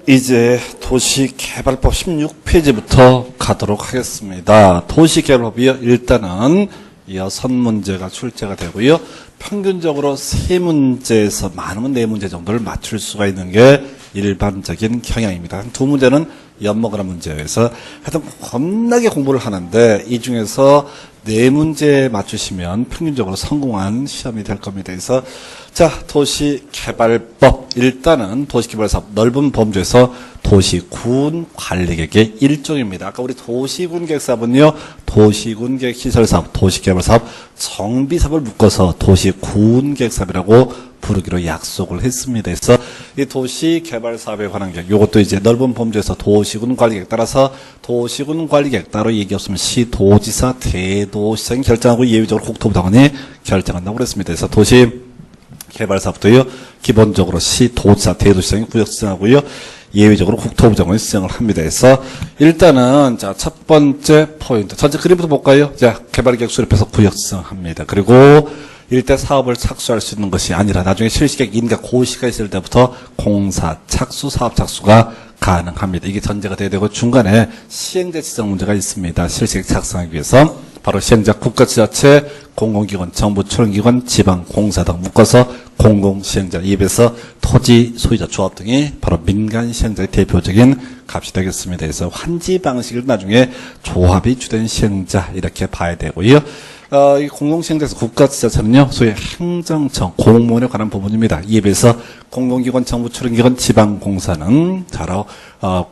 이제 도시개발법 16페이지부터 가도록 하겠습니다. 도시개발법이요. 일단은 6문제가 출제가 되고요. 평균적으로 3문제에서 많으면 4문제 정도를 맞출 수가 있는 게 일반적인 경향입니다. 한 2문제는 엿먹으라 문제여서 하여튼 겁나게 공부를 하는데 이 중에서 4문제 맞추시면 평균적으로 성공한 시험이 될 겁니다. 그래서 자, 도시개발법. 일단은 도시개발사업 넓은 범주에서 도시군 관리계획의 일종입니다. 아까 우리 도시군계획사업은요, 도시군계획시설사업, 도시개발사업, 정비사업을 묶어서 도시군계획사업이라고 부르기로 약속을 했습니다. 그래서 이 도시개발사업에 관한 계획, 요것도 이제 넓은 범주에서 도시군 관리계획 따라서 도시군 관리계획 따로 얘기 없으면 시도지사, 대도시장이 결정하고 예외적으로 국토부 장관이 결정한다고 그랬습니다. 그래서 도시개발사업도요, 기본적으로 시도지사, 대도시장이 구역 지정하고요, 예외적으로 국토부 장관이 지정을 합니다. 그래서 일단은 자, 첫 번째 포인트, 전체 그림부터 볼까요? 자, 개발계획 수립해서 구역 지정합니다. 그리고 일대 사업을 착수할 수 있는 것이 아니라 나중에 실시계획 인가 고시가 있을 때부터 공사 착수, 사업 착수가 가능합니다. 이게 전제가 돼야 되고 중간에 시행자 지정 문제가 있습니다. 실시계획 작성하기 위해서 바로 시행자 국가지자체, 공공기관, 정부 출원기관, 지방공사 등 묶어서 공공시행자, 입에서 토지 소유자 조합 등이 바로 민간시행자의 대표적인 값이 되겠습니다. 그래서 환지 방식을 나중에 조합이 주된 시행자 이렇게 봐야 되고요. 이 공공시행자에서 국가지자체는요, 소위 행정청, 공무원에 관한 부분입니다. 이에 비해서 공공기관, 정부 출원기관, 지방공사는 바로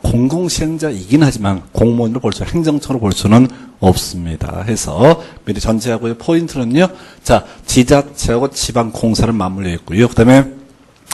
공공시행자이긴 하지만 공무원으로 볼 수, 행정청으로 볼 수는 없습니다. 해서 미리 전제하고요. 포인트는요, 자, 지자체하고 지방공사를 맞물려 있고요. 그 다음에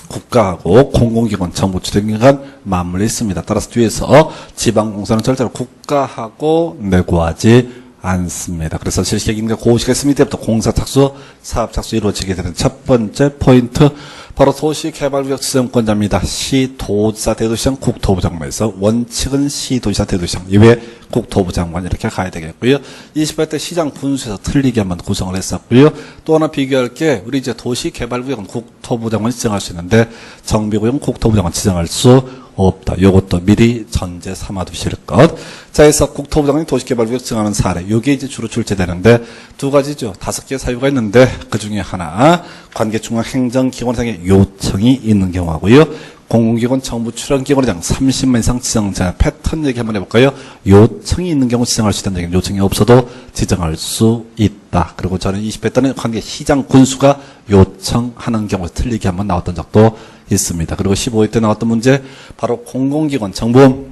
국가하고 공공기관, 정부 출원기관 맞물려 있습니다. 따라서 뒤에서 지방공사는 절대로 국가하고 내고하지 않습니다. 그래서 실시계획 인가 고시가 있을 때부터 공사 착수, 사업 착수 이루어지게 되는 첫 번째 포인트, 바로 도시개발구역 지정권자입니다. 시도지사, 대도시장, 국토부 장관에서 원칙은 시도지사, 대도시장, 이외에 국토부 장관 이렇게 가야 되겠고요. 28대 시장 군수에서 틀리게 한번 구성을 했었고요. 또 하나 비교할 게 우리 이제 도시개발구역은 국토부 장관이 지정할 수 있는데 정비구역은 국토부 장관 지정할 수 없다. 요것도 미리 전제 삼아 두실 것. 자, 그래서 국토부 장관이 도시개발구역 지정하는 사례. 요게 이제 주로 출제되는데 두 가지죠. 5개 사유가 있는데 그 중에 하나, 관계중앙행정기관상의 요청이 있는 경우하고요. 공공기관, 정부 출원기관장 30만 이상 지정자 패턴 얘기 한번 해볼까요? 요청이 있는 경우 지정할 수 있다는 얘기는 요청이 없어도 지정할 수 있다. 그리고 저는 20회 때는 관계시장 군수가 요청하는 경우 틀리게 한번 나왔던 적도 있습니다. 그리고 15회 때 나왔던 문제, 바로 공공기관, 정부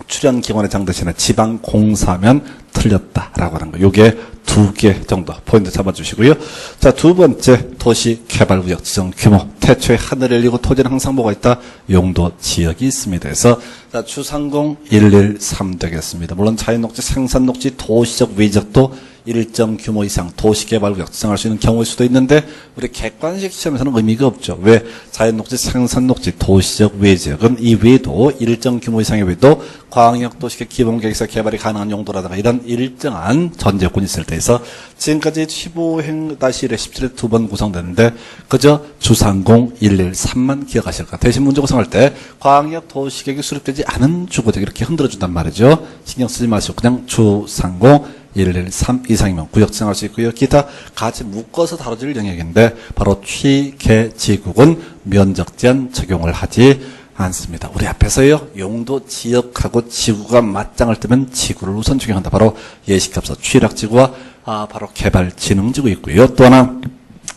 출연기관의 장 대신에 지방공사면 틀렸다라고 하는 거. 요게 2개 정도 포인트 잡아주시고요. 자, 두 번째, 도시개발구역 지정 규모. 태초에 하늘을 열리고 토지는 항상 뭐가 있다? 용도 지역이 있습니다. 그래서 자, 주상공 113 되겠습니다. 물론 자연녹지, 생산녹지, 도시적, 외적도 일정 규모 이상 도시개발구역 지정할 수 있는 경우일 수도 있는데 우리 객관식 시험에서는 의미가 없죠. 왜? 자연녹지, 생산녹지, 도시적, 외지역은 이 외에도 일정 규모 이상의 외에도 광역도시계획 기본계획에서 개발이 가능한 용도라든가 이런 일정한 전제요건이 있을 때에서 지금까지 15행-1에 17회 2번 구성됐는데 그저 주상공 113만 기억하실 까 대신 문제 구성할 때 광역도시계획이 수립되지 않은 주거지역 이렇게 흔들어준단 말이죠. 신경 쓰지 마시고 그냥 주상공 113 이상이면 구역 지정할 수 있고요. 기타 같이 묶어서 다뤄질 영역인데 바로 취계지국은 면적 제한 적용을 하지 않습니다. 우리 앞에서요, 용도 지역하고 지구가 맞짱을 뜨면 지구를 우선 적용한다. 바로 예시값서 취락지구와 바로 개발진흥지구 있고요. 또 하나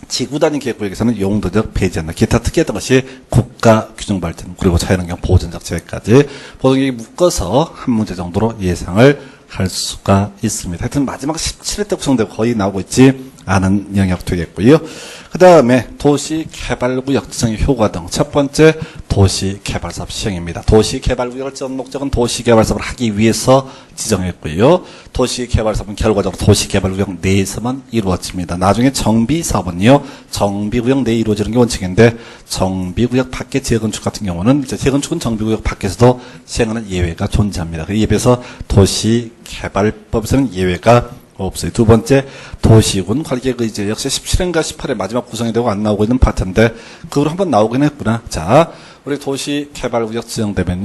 지구 단위 계획구역에서는 용도적 폐지한다. 기타 특이했던 것이 국가규정발전 그리고 자연환경 보전적 제외까지 보통이 묶어서 한 문제 정도로 예상을 할 수가 있습니다. 하여튼 마지막 17회 때 구성되고 거의 나오고 있지 않은 영역 되겠고요. 그 다음에 도시개발구역 지정의 효과 등 첫 번째 도시개발사업 시행입니다. 도시개발구역을 지정 목적은 도시개발사업을 하기 위해서 지정했고요. 도시개발사업은 결과적으로 도시개발구역 내에서만 이루어집니다. 나중에 정비사업은요, 정비구역 내에 이루어지는 게 원칙인데 정비구역 밖의 재건축 같은 경우는 이제 재건축은 정비구역 밖에서도 시행하는 예외가 존재합니다. 이에 비해서 도시개발법에서는 예외가 없어요. 두 번째, 도시군 관리계획 의제 역시 17회인가 18회 마지막 구성이 되고 안 나오고 있는 파트인데 그걸 한번 나오긴 했구나. 자, 우리 도시개발구역 지정되면요.